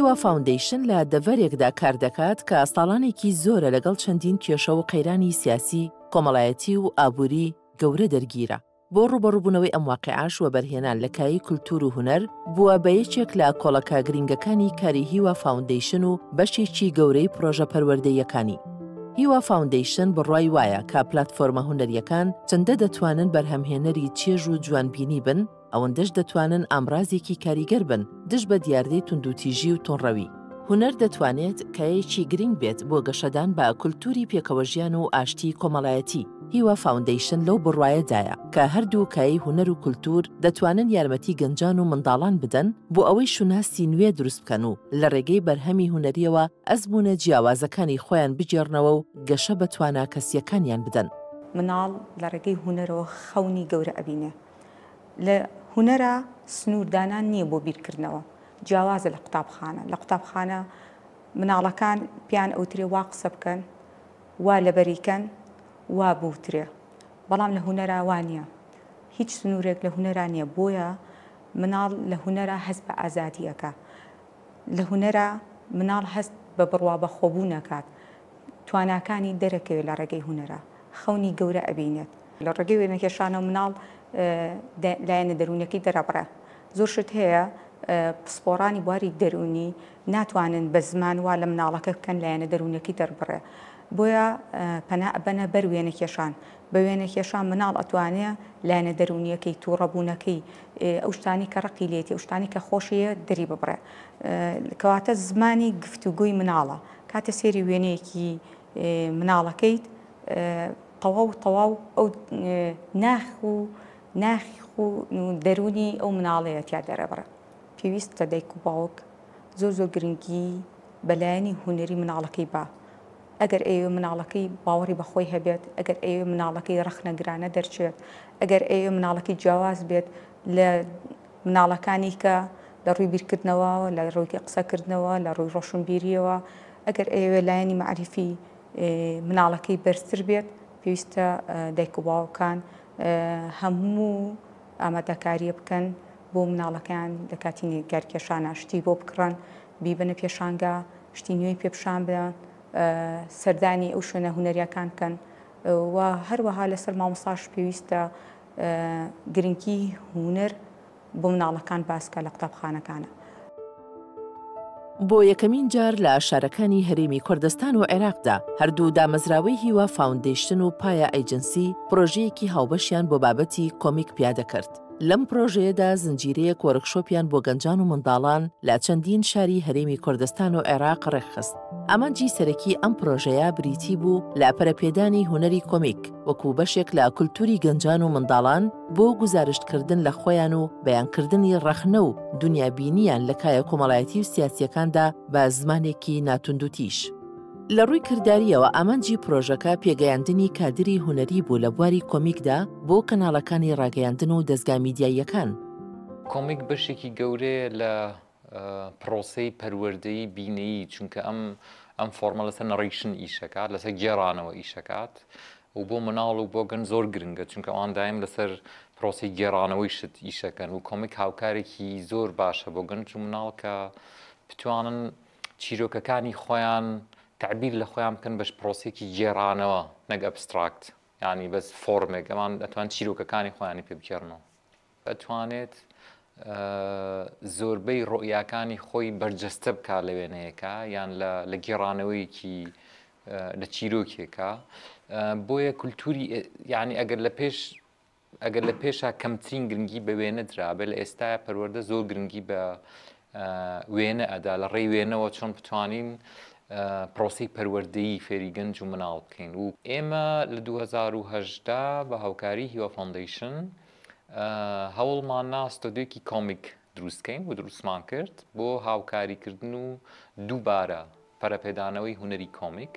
هیوا فاوندیشن لە دەڤەرێکدا کار دەکات کە ساڵانێکی زۆرە لەگەڵ چەندین کێشە و قەیرانی سیاسی، کۆمەڵایەتی و ئابووری گەورە دەرگیرە. بۆ ڕوبەڕووبوونەوەی ئەم واقعاش و بەرهێنان لە کایی کولتور و هونەر بووە بە یەکێک لە کۆڵەکە گرنگەکانی کاری هیوا فاوندیشن و بەشێکی گەورەی پرۆژە پەروەردەیەکانی. هیوا فاوندیشن بڕوای وایە کە پلاتفۆرمە هونەریەکان چەندە دەتوانن بەرهەمهێنەری چێژ و جوانبینی بن، ئەوەندەش دەتوانن ئامرازێکی کاریگەر بن دژ بە دیاردەی توندوتیژی و تۆنڕەوی. هونەر دەتوانێت کایەکی گرنگ بێت بۆ گەشەدان بە کولتوری پێکەوەژیان و ئاشتی کۆمەڵایەتی. هیوا فاوندیشن لەو بڕوایەدایە کە هەردوو کایی هونەر و کولتور دەتوانن یارمەتی گەنجان و منداڵان بدەن بۆ ئەوەی شوناسی نوێ دروست بکەن و لە ڕێگەی بەرهەمی هونەریەوە ئەزمونە جیاوازەکانی خۆیان بجێڕنەوە و گەشە بە توانە کەسیەکانیان بدەن. مناڵ لە ڕێگەی هونەرەوە خەونی گەورە ئەبینێ. لە هونەرە سنووردانان نییە بۆ بیرکردنەوە، جیاوازە لە قوتابخانە. لە قوتابخانە مناڵەکان پیان ئەوترێ وا قسە بکەن، وا لەبەریکەن، وا بوترێ. بەڵام لە هونەرە وانە، هیچ سنوورێک لە هونەرە نییە. بۆیە مناڵ لە هونەرە هەست بە ئازادیەکە. لە هونەرە مناڵ هەست بە بڕوا بە خۆبوو نەکات، تواناکانی دەرەکەوێت لە ڕێگەی هونەرە، خەونی گەورە ئەبینێت. لە ڕێگەی وێنەکێشانە مناڵ لایەنە دەروونەکەی دەرەبڕێ. زۆر شت هەیە پسپۆڕانی بواری دەرونی ناتوانن بە زمان وا لە مناڵەکە بکەن لایەنە دەروونەکەی دەربڕێ. بۆیە پەنا بەنە بەر وێنەکێشان. بە وێنەکێشان مناڵ ئەتوانێ لایەنە دەرونیەکەی تووڕەبوونەکەی ئەو شتانی کە ڕقی لێتی، ئەو شتانی کە خۆشیە دەری ببڕێ. کەواتە زمانی گفتوگوی مناڵە. کاتە سێری وێنەیەکی مناڵەکەیت تەواو ئەو ناخ و دەرونی ئەو مناڵەیە تیا دەرەبڕێ. پێویستە دایک و باوک زۆر گرنگی بەلایەنی هونەری مناڵەکەی با. ئەگەر ئێوە مناڵەکەی باوەڕی بەخۆی هەبێت، ئەگەر ئێوە مناڵەکەی ڕەخنەگرانە دەرچێت، ئەگەر ئێوە مناڵەکەی جیاواز بێت لە مناڵەکانی کە لە ڕووی بیرکردنەوە، لە ڕووی قسەکردنەوە، لە ڕووی ڕۆشنبیریەوە، ئەگەر ئێوە لایەنی معریفی مناڵەکەی بەرزتر بێت، پێویستە دایک و باوکان هەموو ئامادەکاریە بکەن بۆ مناڵەکان لە کاتی نیگارکێشانە شتی بۆ بکڕن، بیبنە پێشانگا، شتی نوێی پێپشان بدەن، سەردانی ئەو شوێنە هونەریەکان بکەن. و هەروەها لەسەر مامۆستاش پێویستە گرنگی هونەر بۆ مناڵەکان باسکە لە قوتابخانەکانە. بۆ یەکەمین جار لە شارەکانی هەرێمی کوردستان و عێراقدا هەردوو دامەزراوەی هیوا فاوندیشن و پایە ئەیجنسی پرۆژەیەکی هاوبەشیان بۆ بابەتی کۆمیک پیادە کرد. لەم پرۆژەیەدا زنجیرەیەک وەرکشۆپیان بۆ گەنجان و منداڵان لە چەندین شاری هەرێمی کوردستان و عێراق ڕێکخست. ئامانجی سەرەکی ئەم پرۆژەیە بریتی بوو لە پەرەپێدانی هونەری کۆمیک وەکو بەشێک لە کولتوری گەنجان و منداڵان بۆ گزارشتکردن لە خۆیان و بەیانکردنی ڕەخنە و دنیابینیان لە کایە کۆمەڵایەتی و سیاسیەکاندا بە زمانێکی ناتوند و تیش. لە ڕووی کردداریەوە ئامانجی پرۆژەکە پێگەیاندنی کادری هونەری بوو لە بواری کۆمیکدا بۆ کەناڵەکانی ڕاگەیاندن و دەستگا میدیاییەکان. کۆمیک بەشێکی گەورەیە لە پرۆسەی پەروەردەیی بینەیی، چونکە ئەم فۆرمە لەسەر نەڕیشن ئیشەکات، لەسەر گێڕانەوە ئیشەکات و بۆ مناڵ و بۆ گەنج زۆر گرنگە، چونکە ئەوان دایم لەسەر پرۆسی گێڕانەوەی شت ئیشەکەن و کۆمیک هاوکارێکی زۆر باشە بۆ گەنج و مناڵ کە بتوانن چیرۆکەکانی خۆیان تعبیر لە خۆیان بکەن بەش پرۆسێکی گێڕانەوە نەک ئەبستراکت، یعنی بەس فۆرمێک ئەمان ئەتوان چیرۆکەکانی خۆیانی پێ بکێڕنەوە، ئەتوانێت زۆربەی ڕۆیاکانی خۆی بەرجەستە بکات لە وێنەیەکە یان لە گێڕانەوەیەکی لە چیرۆکێکە. بۆیە کولتوری یعنی ئەگەر لە پێشە کەمترین گرنگی بە وێنە درابێت، لە ئێستاە پەروەردە زۆر گرنگی بە وێنە ئەدا، لە ڕێی وێنەوە چۆن بتوانین پرۆسی پەروەردەیی فێری گەنج و مناڵ بکەین. و ئێمە لە 2018 بە هاوکاری هیوا فاوندیشن هەوڵمان نا ستۆدیۆیەکی کۆمیک دروستکەین و دروستمان کرد بۆ هاوکاریکردن و دووبارە پەرەپێدانەوەی هونەری کۆمیک.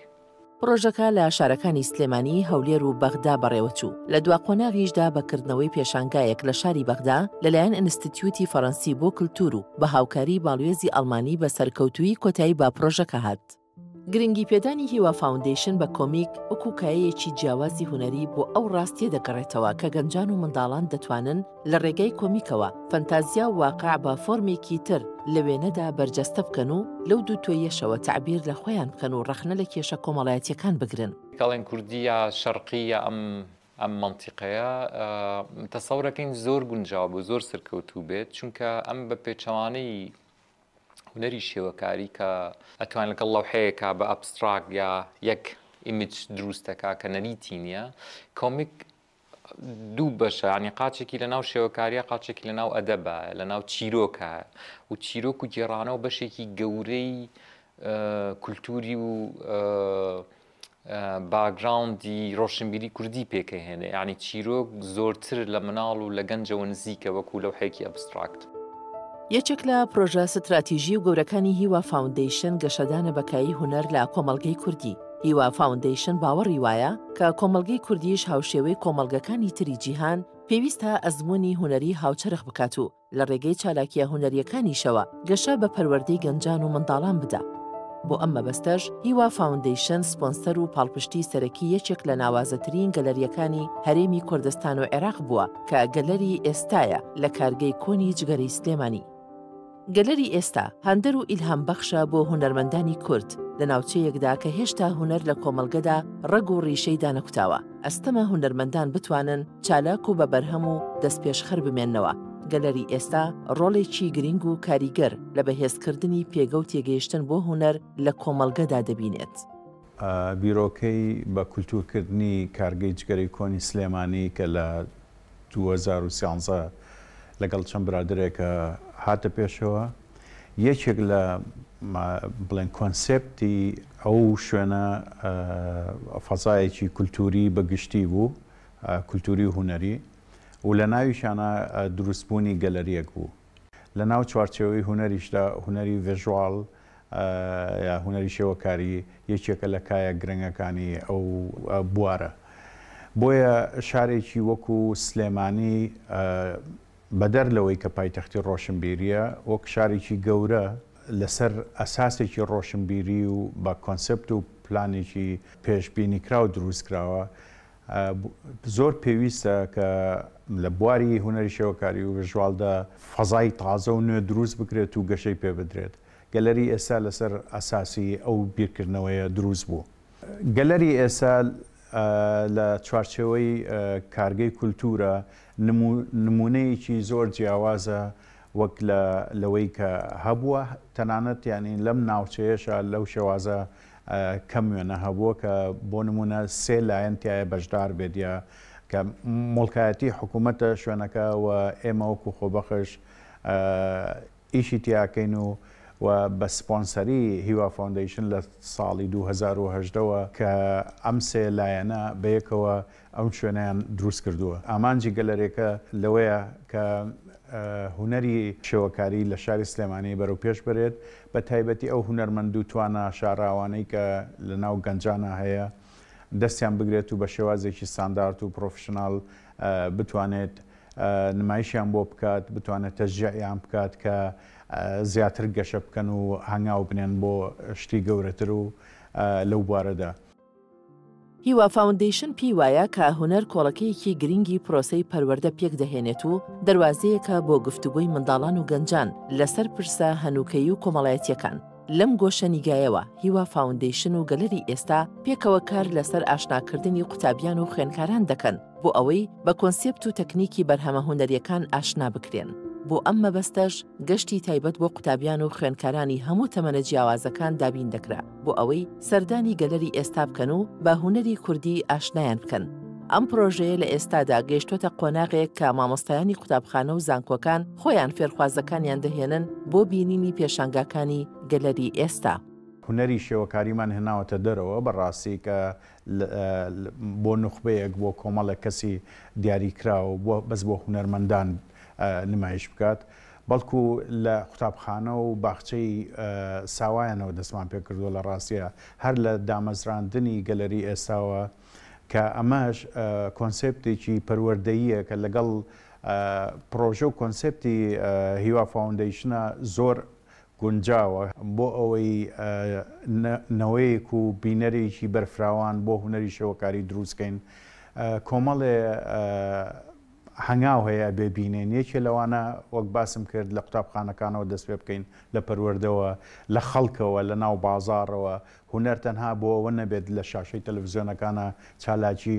پرۆژەکە لە شارەکانی سلێمانی، هەولێر و بەغدا بەڕێوەچوو. لە دواقۆناغیشدا بەکردنەوەی پێشانگایەک لە شاری بەغدا لەلایەن ئینستیتیوتی فەڕەنسی بۆ کولتور و بە هاوکاری باڵوێزی ئەڵمانی بە سەرکەوتووی کۆتایی با پرۆژەکە هات. گرنگی پێدانی هیوا فاوندیشن بە کۆمیک وەکو کایەیەکی جیاوازی هوەری بۆ ئەو ڕاستیە دەگەڕێتەوە کە گەنجان و منداڵان دەتوانن لە ڕێگەی کۆمیکەوە فەنتازیا و واقع بە فۆرمێکی تر لە وێنەدا بەرجەستە بکەن و لەو دوو تۆیەشەوە تعبیر لە خۆیان بکەن و ڕەخنە لە کێشە کۆمەڵایەتیەکان بگرن. کاڵێن کوردیە شەرقیە ئەم منتیقەیە تەسەورەکەین زۆر گونجاو بوو زۆر سەرکەوتوو بێت چونکە ئەم بە پێچەوانەی هوەری شێوەکاری کە ئەتوان لەگەڵ لەوحەیەکە بە ئەبستراک یا یەک ئیمج دروستەکە کە نەریتی نییە کۆمیک دوو بەشە ینی قاچێکی لە ناو شێوەکاریە قاچێکی لە ناو ئەدەبە لە ناو چیرۆکە و چیرۆک و گێڕانەوە بەشێکی گەورەی کولتوری و باگراوندی ڕۆشنبیری کوردی پێکەهێنێ ینی چیرۆک زۆرتر لە مناڵ و لە گەنجەوە نزیکە وەکو لەوحەیەکی ئەبستراکت. یەکێک لە پرۆژە ستراتیژی و گەورەکانی هیوا فاوندیشن گەشەدانە بەکایی هوەر لە کۆمەڵگەی کوردی. هیوا فاوندیشن باوەڕی وایە کە کۆمەڵگەی کوردیش هاوشێوەی کۆمەڵگەکانی تری جیهان پێویستە ئەزمموی هوەری هاوچەرخ بکات و لە ڕێگەی چالاکیە هوەریەکانیشەوە گەشە بە پەروەردەی گەنجان و منداڵان بدا. بۆ ئەم مەبەستەش هیوا فاوندیشن سپۆنسەر و پاڵپشتی سەرەکی یەکێک لە ناوازەترین گەلەریەکانی هەرێمی کوردستان و عێراق بووە کە گەلەری ئێستایە لە کارگەی کۆنی جگەرەی سلێمانی. گەلەری ئێستا هەندەر و ئیلهام بەخشە بۆ هونەرمەندانی کورد لە ناوچەیەکدا کە هێشتا هوەر لە کۆمەڵگەدا ڕەگ و ڕیشەی دانەکوتاوە. ئەستەمە هونەرمەندان بتوانن چالاک و بە بەرهەم و دەستپێشخەر بمێننەوە. گەلەری ئێستا ڕۆڵێکی گرنگ و کاریگەر لە بەهێزکردنی پێگە و تێگەیشتن بۆ هوەر لە کۆمەڵگەدا دەبینێت. بیرۆکەی بە کولتورکردنی کارگەی جگەرەی کۆنی سلێمانی کە لە 2013 لەگەڵ چەند برادرێکە هاتە پێشەوە یەکێک لە بڵێن کۆنسێپتی ئەو شوێنە فەزایەکی کولتوری بەگشتی بوو کولتوری و هوەری و لە ناویشانە دروستبوونی گەلەریەک بوو. لە ناو چوارچێوەی هوەریشدا هوەری ڤێژواڵ یا هوەری شێوەکاری یەکێکە لە کایە گرنگەکانی ئەو بوارە. بۆیە شارێکی وەکو سلێمانی بەدەر لەوەی کە پایتەختی ڕۆشنبیریە وەک شارێکی گەورە لەسەر ئەساسێکی ڕۆشنبیری و بە کۆنسپت و پلانێکی پێشبینیکرا و دروستکراوە زۆر پێویستە کە لە بواری هوەری شێوەکاری و ڤێژواڵدا فەزای تازە و نوێ دروست بکرێت و گەشەی پێ بدرێت. گەلەری ئێستا لەسەر ئەساسی ئەو بیرکردنەوەیە دروست بوو. گەلەری ئێستا لە چوارچێوەی کارگەی کولتورە نمونەیەکی زۆر جیاوازە وەک لەوەی کە هەبووە تەنانەت ینی لەم ناوچەیەشە لەو شێوازە کەم وێنە هەبووە کە بۆ نمونە سێ لایەنتیایە بەشدار بێتە کە مڵکایەتی حکوومەتە شوێنەکە و ئێمە وەکو خۆبەخش ئیشی تیاکەین و بە سپۆنسەری هیوا فاوندیشن لە ساڵی 2010ەوە کە ئەم سێ لایەنە بەیەکەوە ئەم شوێنیان دروست کردووە. ئامانجی گەلەرێکە لەوەیە کە هوەری شێوەکاری لە شاری سلێمانی بەرەو پێش بێت بە تایبەتی ئەو هوەرمەند و توانە شاراوانەی کە لە ناو گەنجانە هەیە دەستیان بگرێت و بە شێوازێکی ستاندارد و پرۆفشناڵ بتوانێت نمایشیان بۆ بکات بتوانێت تەشجیعیان بکات کە زیاتر گەشە بکەن و هەنگاو بنێن بۆ شتی گەورەتر و لەو بوارەدا. هیوا فاوندیشن پێی وایە کە هوەر کۆڵەکەیەکی گرنگی پرۆسەی پەروەردە پێک دەهێنێت و دەواازەیەکە بۆ گفتوگۆی منداڵان و گەنجان لەسەر پرسە هەنووکەی و کۆمەڵایەتیەکان. لەم گۆشە نیگایەوە هیوا فاوندیشن و گەلەری ئێستا پێکەوە کار لەسەر ئاشناکردنی قوتابیان و خوێندکاران دەکەن بۆ ئەوەی بە کۆنسێپت و تەکنیکی بەرهەمە هوەریەکان ئاشنا بکرێن. بۆ ئەم مەبەستەش گەشتی تایبەت بۆ قوتابیان و خوێندکارانی هەموو تەمەنە جیاوازەکان دابین دەکرا بۆ ئەوەی سەردانی گەلەری ئێستا بکەن و بە هوەری کوردی ئاشنایان بکەن. ئەم پرۆژەیە لە ئێستادا گەیشتۆتە قۆناغێک کە مامۆستایانی قوتابخانە و زانکۆکان خۆیان فێرخوازەکانیان دەهێنن بۆ بینینی پێشانگاکانی گەلەری ئێستا. هوەری شێوەکاریمان هێناوەتە دەرەوە بەڕاستی کە بۆ نوخبەیەک بۆ کۆمەڵێک کەسی دیاریکراوە بەس بۆ هوەرمەندان نمایش بکات بەڵکو لە قوتابخانە و باخچەی ساوایانەوە دەستمان پێکردووە لە ڕاستیە هەر لە دامەزراندنی گەلەری ئێستاوە کە ئەمەش کۆنسێپتێکی پەروەردەییە کە لەگەڵ پرۆژە و کۆنسێپتی هیوا فاوندیشنە زۆر گونجاوە بۆ ئەوەی نەوەیەک و بینەرێکی بەرفراوان بۆ هوەری شێوەکاری دروستکەین کۆمەڵێ هەنگاو هەیە ببینێن یەکێ لەوانە وەک باسم کرد لە قوتابخانەکانەوە دەست پێ بکەین لە پەروەردەوە لە خەڵکەوە لە ناو بازاڕەوە هوەر تەنها بۆ ئەوە نەبێت لە شاشەی تەلەڤیزیۆنەکانە چالاکی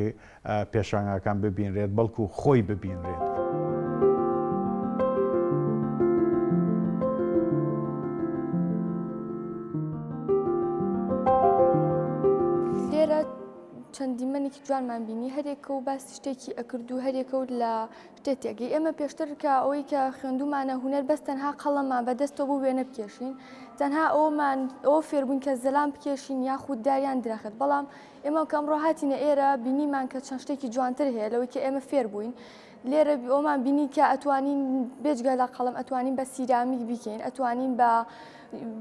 پێشانگاکان ببینرێت بەڵکو خۆی ببینرێت. چەندیمەنێکی جوانمان بینی هەرێکە و باسی شتێکی ئەکرد و هەرێکەوت لە شتێتێکی ئێمە پێشتر کە ئەوەی کە خوێندومانە هوەر بەس تەنها قەڵەممان بەدەستەوە بۆ وێنە بکێشین تەنها ئەوە فێربوون کە زەلام بکێشین یاخود داریان درەخت بەڵام ئێمە کە ئەمڕۆ هاتینە ئێرە بینیمان کە چەند شتێکی جوانتر هەیە لەوەی کە ئێمە فێر بووین لێرە ئەومان بینی کە ئەتوانین بێجگە لە قەڵەم ئەتوانین بە سیرامیک بیکەین ئەتوانین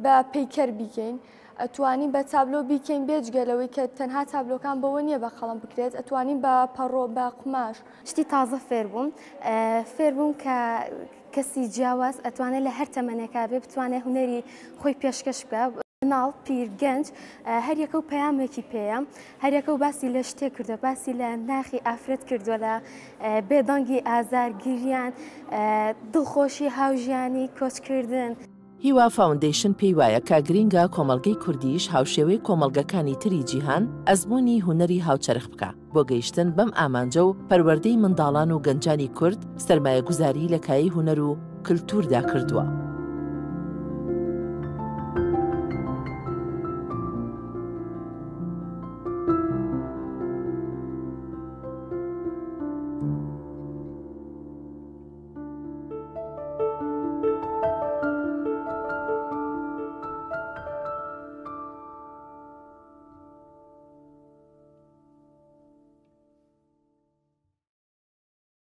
بە پەیکەر بیکەین ئەتوانین بە تابلۆ بیکەین بێجگەلەوەی کە تەنها تابلۆکان بەوە نییە بە قەڵم بکرێت ئەتوانین بە پەڕۆ بە قماش شتی تازە فێربووم کە کەسی جیاواز ئەتوانێت لە هەر تەمەنێکا بێ بتوانێت هوەری خۆی پێشکەش بکە ناڵ پیر گەنج هەریەکە و پەیامێکی پێیە هەریەکە و باسی لە شتێک کردو باسی لە ناخی ئافرەت کردووە لە بێدەنگی ئازار گریان دڵخۆشی هاوژیانی کۆچکردن. هیوا فاوندیشن پێی وایە کە گرینگە کۆمەڵگەی کوردیش هاوشێوەی کۆمەڵگەکانی تری جیهان ئەزمموی هوەری هاوچەرخ بکە بۆ گەیشتن بەم ئامانجە و پەروەردەی منداڵان و گەنجانی کورد سەرمایە گوزاری لە کایی هوەر و کللتوردا کردووە.